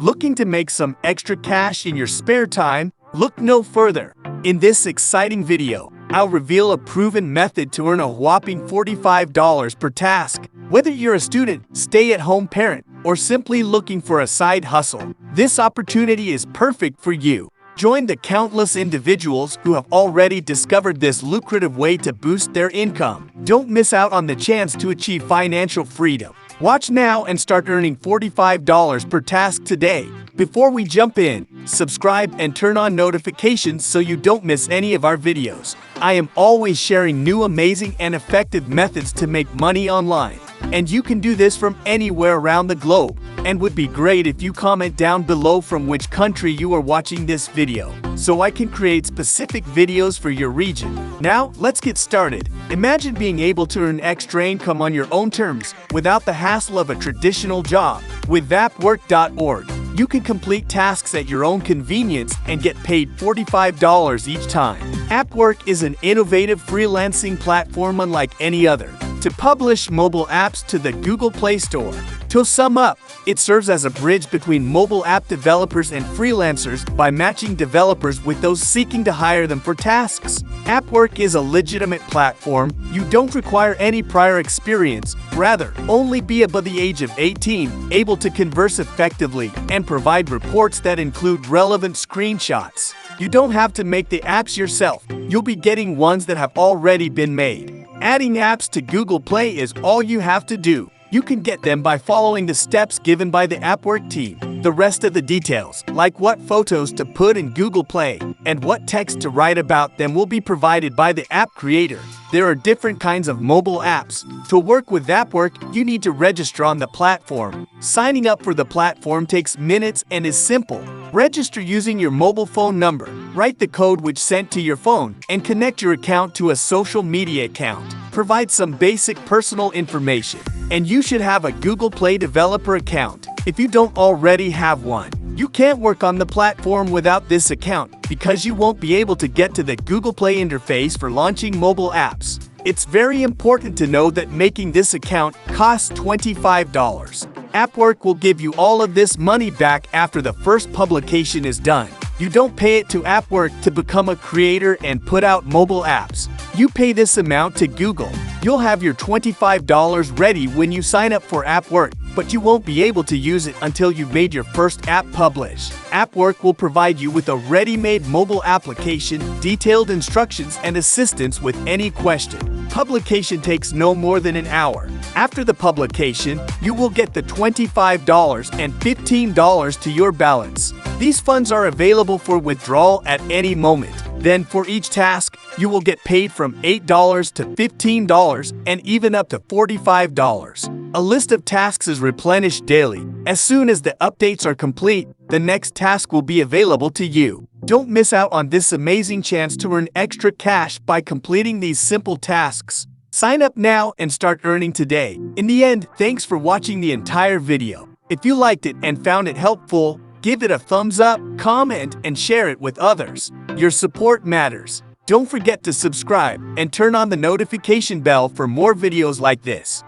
Looking to make some extra cash in your spare time? Look no further. In this exciting video, I'll reveal a proven method to earn a whopping $45 per task. Whether you're a student, stay-at-home parent, or simply looking for a side hustle, this opportunity is perfect for you. Join the countless individuals who have already discovered this lucrative way to boost their income. Don't miss out on the chance to achieve financial freedom. Watch now and start earning $45 per task today. Before we jump in, subscribe and turn on notifications so you don't miss any of our videos. I am always sharing new amazing and effective methods to make money online. And you can do this from anywhere around the globe. And would be great if you comment down below from which country you are watching this video, so I can create specific videos for your region. Now, let's get started. Imagine being able to earn extra income on your own terms, without the hassle of a traditional job. With appwork.org, you can complete tasks at your own convenience and get paid $45 each time. Appwork is an innovative freelancing platform unlike any other, to publish mobile apps to the Google Play Store. To sum up, it serves as a bridge between mobile app developers and freelancers by matching developers with those seeking to hire them for tasks. Appwork is a legitimate platform. You don't require any prior experience, rather, only be above the age of 18, able to converse effectively, and provide reports that include relevant screenshots. You don't have to make the apps yourself. You'll be getting ones that have already been made. Adding apps to Google Play is all you have to do. You can get them by following the steps given by the Appwork team. The rest of the details, like what photos to put in Google Play and what text to write about them, will be provided by the app creator. There are different kinds of mobile apps. To work with Appwork, you need to register on the platform. Signing up for the platform takes minutes and is simple. Register using your mobile phone number, write the code which sent to your phone, and connect your account to a social media account. Provide some basic personal information, and you should have a Google Play developer account. If you don't already have one, you can't work on the platform without this account, because you won't be able to get to the Google Play interface for launching mobile apps. It's very important to know that making this account costs $25. Appwork will give you all of this money back after the first publication is done. You don't pay it to Appwork to become a creator and put out mobile apps. You pay this amount to Google. You'll have your $25 ready when you sign up for Appwork, but you won't be able to use it until you've made your first app publish. Appwork will provide you with a ready-made mobile application, detailed instructions, and assistance with any question. Publication takes no more than an hour. After the publication, you will get the $25 and $15 to your balance. These funds are available for withdrawal at any moment. Then for each task, you will get paid from $8 to $15 and even up to $45. A list of tasks is replenished daily. As soon as the updates are complete, the next task will be available to you. Don't miss out on this amazing chance to earn extra cash by completing these simple tasks. Sign up now and start earning today. In the end, thanks for watching the entire video. If you liked it and found it helpful, give it a thumbs up, comment, and share it with others. Your support matters. Don't forget to subscribe and turn on the notification bell for more videos like this.